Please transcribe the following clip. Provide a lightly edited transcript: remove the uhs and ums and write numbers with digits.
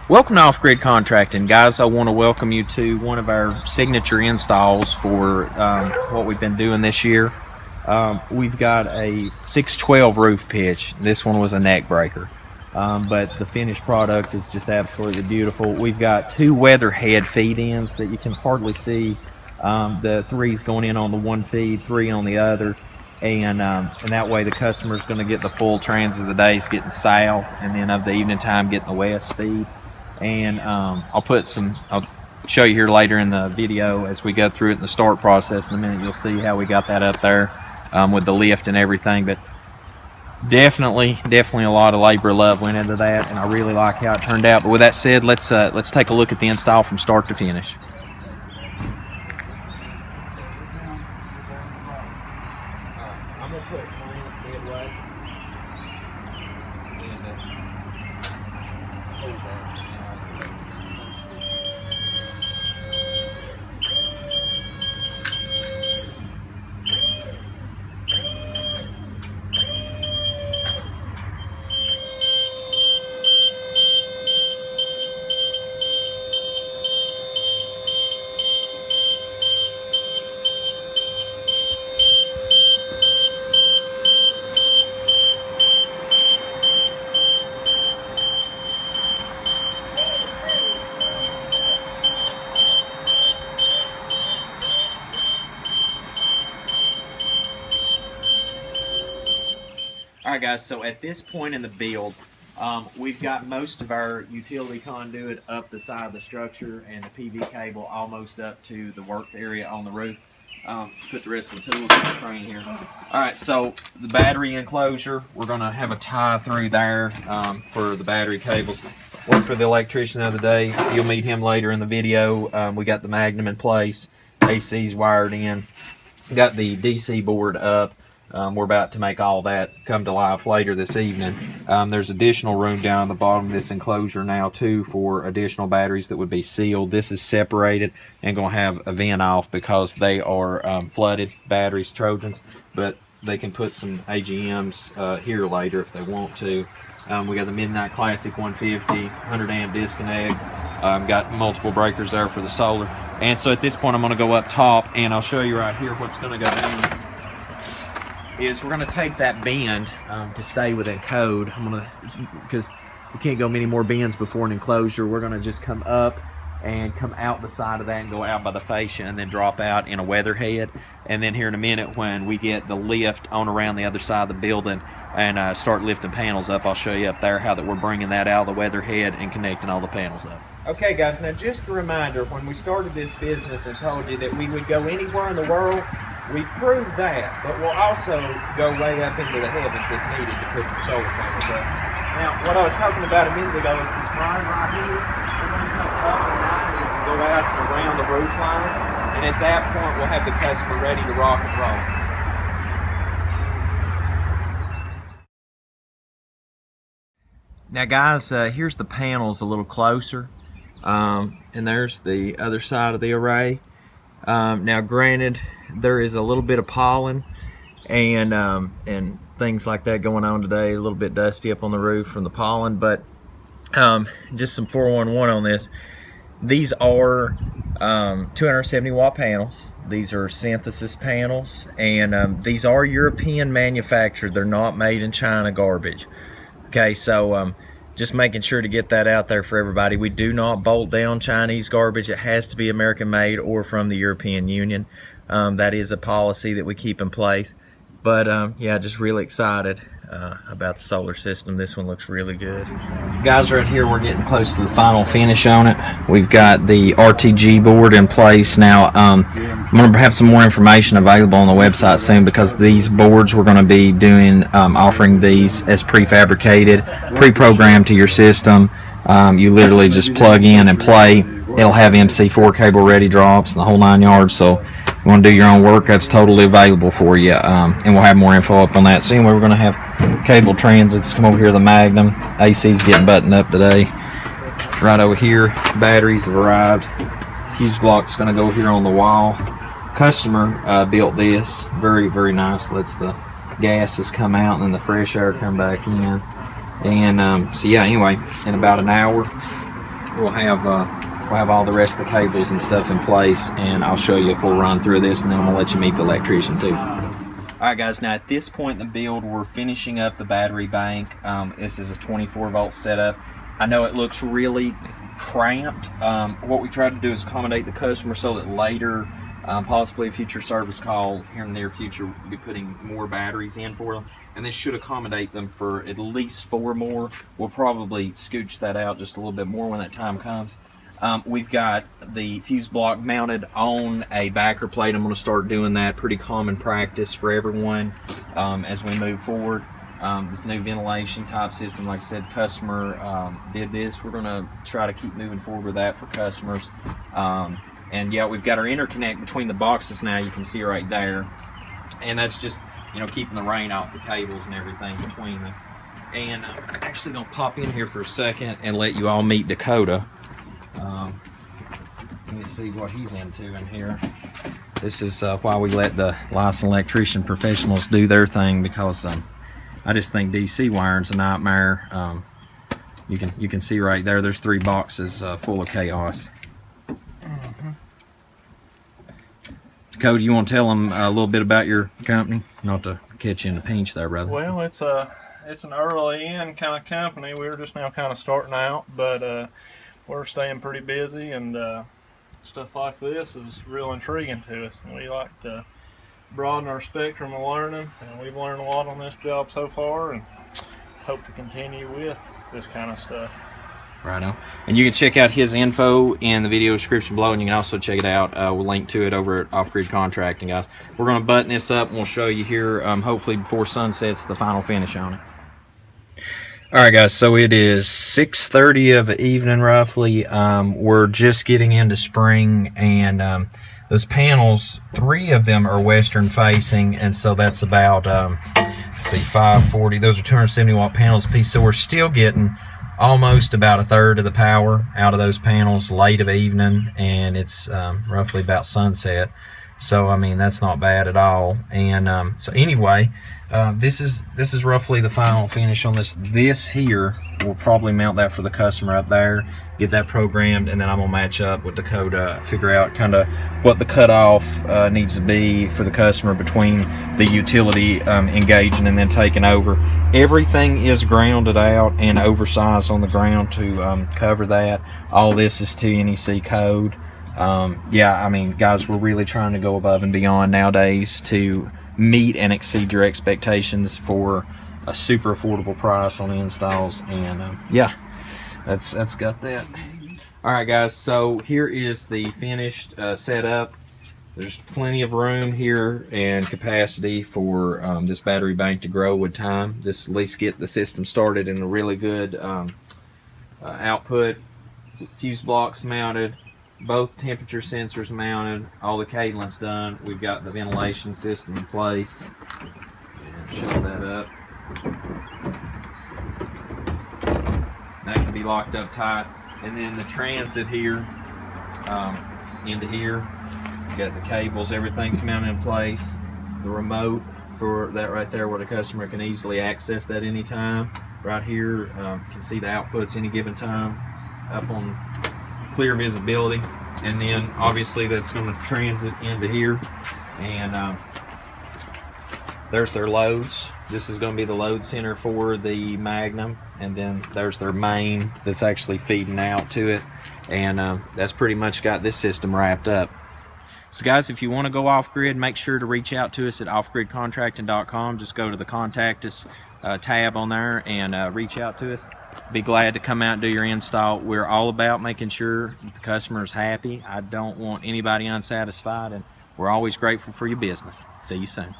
Welcome to Off Grid Contracting, guys. I want to welcome you to one of our signature installs for what we've been doing this year. We've got a 612 roof pitch. This one was a neck breaker, but the finished product is just absolutely beautiful. We've got two weatherhead feed-ins that you can hardly see. The three's going in on the one feed, three on the other, and that way the customer's going to get the full transit of the day, getting south, and then of the evening time getting the west feed. And I'll show you here later in the video as we go through it in the start process. In a minute you'll see how we got that up there with the lift and everything, but definitely a lot of labor love went into that, and I really like how it turned out. But with that said, let's take a look at the install from start to finish. I'm gonna put mine midway and hold that. Alright guys, so at this point in the build, we've got most of our utility conduit up the side of the structure and the PV cable almost up to the work area on the roof. Put the rest of the tools in the crane here. Alright, so the battery enclosure, we're going to have a tie through there for the battery cables. Worked with the electrician the other day. You'll meet him later in the video. We got the Magnum in place. AC's wired in. Got the DC board up. We're about to make all that come to life later this evening. There's additional room down at the bottom of this enclosure now too for additional batteries that would be sealed. This is separated and going to have a vent off because they are flooded batteries, Trojans, but they can put some AGMs here later if they want to. We got the Midnight Classic 150, 100 amp disconnect. Got multiple breakers there for the solar. And so at this point I'm going to go up top and I'll show you right here what's going to go down. Is we're going to take that bend to stay within code. Because we can't go many more bends before an enclosure. We're going to just come up and come out the side of that and go out by the fascia and then drop out in a weatherhead. And then here in a minute when we get the lift on around the other side of the building and start lifting panels up, I'll show you up there how that we're bringing that out of the weatherhead and connecting all the panels up. Okay guys, now just a reminder, when we started this business and told you that we would go anywhere in the world, we proved that, but we'll also go way up into the heavens if needed to put your solar panels up. Now, what I was talking about a minute ago is this line right here. We're going to come up and down and go out and around the roof line, and at that point we'll have the customer ready to rock and roll. Now guys, here's the panels a little closer, and there's the other side of the array. Now granted, there is a little bit of pollen and things like that going on today, a little bit dusty up on the roof from the pollen, but just some 411 on this. These are 270 watt panels. These are synthesis panels, and these are European manufactured. They're not made in China garbage. Okay, so just making sure to get that out there for everybody. We do not bolt down Chinese garbage. It has to be American made or from the European Union. That is a policy that we keep in place. But yeah, just really excited about the solar system. This one looks really good. Guys, right here we're getting close to the final finish on it. We've got the RTG board in place now. I'm going to have some more information available on the website soon, because these boards we're going to be doing, offering these as prefabricated, pre-programmed to your system. You literally just plug in and play. It'll have MC4 cable ready drops and the whole 9 yards. So if you want to do your own work, that's totally available for you. And we'll have more info up on that. So anyway, we're going to have cable transits come over here. The Magnum AC's getting buttoned up today. Right over here, batteries have arrived. Fuse block's going to go here on the wall. Customer built this. Very, very nice. Lets the gases come out and then the fresh air come back in. And so yeah, anyway, in about an hour we'll have all the rest of the cables and stuff in place, and I'll show you a full run through this, and then I'm gonna let you meet the electrician too. Alright guys, now at this point in the build, we're finishing up the battery bank. This is a 24 volt setup. I know it looks really cramped. What we try to do is accommodate the customer so that later, possibly a future service call here in the near future, we'll be putting more batteries in for them. And this should accommodate them for at least 4 more. We'll probably scooch that out just a little bit more when that time comes. We've got the fuse block mounted on a backer plate. I'm going to start doing that. Pretty common practice for everyone as we move forward. This new ventilation type system, like I said, customer did this. We're going to try to keep moving forward with that for customers. And yeah, we've got our interconnect between the boxes now. You can see right there. And that's just, you know, keeping the rain off the cables and everything between them. And I'm actually going to pop in here for a second and let you all meet Dakota. Let me see what he's into in here. This is why we let the licensed electrician professionals do their thing, because I just think DC wiring's a nightmare. You can see right there, there's 3 boxes full of chaos. Dakota, you want to tell them a little bit about your company? Not to catch you in the pinch there, brother. Well, it's an early in kind of company. We're just now kind of starting out, but we're staying pretty busy, and stuff like this is real intriguing to us. And we like to broaden our spectrum of learning, and we've learned a lot on this job so far, and hope to continue with this kind of stuff. Right on. And you can check out his info in the video description below, and you can also check it out. We'll link to it over at Off Grid Contracting, guys. We're going to button this up, and we'll show you here, hopefully before sunsets, the final finish on it. Alright guys, so it is 6:30 of the evening roughly. We're just getting into spring, and those panels, 3 of them are western facing, and so that's about, let's see, 540. Those are 270 watt panels a piece, so we're still getting almost about 1/3 of the power out of those panels late of evening, and it's roughly about sunset. So I mean, that's not bad at all. And so anyway, this is roughly the final finish on this. This here, we'll probably mount that for the customer up there, get that programmed, and then I'm gonna match up with Dakota, figure out kind of what the cutoff needs to be for the customer between the utility engaging and then taking over. Everything is grounded out and oversized on the ground to cover that. All this is to NEC code. Yeah, I mean, guys, we're really trying to go above and beyond nowadays to meet and exceed your expectations for a super affordable price on the installs. And yeah, that's got that. All right, guys, so here is the finished setup. There's plenty of room here and capacity for this battery bank to grow with time. This at least get the system started in a really good output. Fuse blocks mounted, both temperature sensors mounted, all the cableing's done. We've got the ventilation system in place. And show that up. That can be locked up tight. And then the transit here into here. You got the cables, everything's mounted in place. The remote for that right there, where the customer can easily access that anytime. Right here, you can see the outputs any given time up on clear visibility. And then obviously that's going to transit into here, and there's their loads. This is going to be the load center for the Magnum, and then there's their main that's actually feeding out to it, and that's pretty much got this system wrapped up. So guys, if you want to go off grid, make sure to reach out to us at offgridcontracting.com. Just go to the contact us tab on there and reach out to us. Be glad to come out and do your install. We're all about making sure that the customer is happy. I don't want anybody unsatisfied, and we're always grateful for your business. See you soon.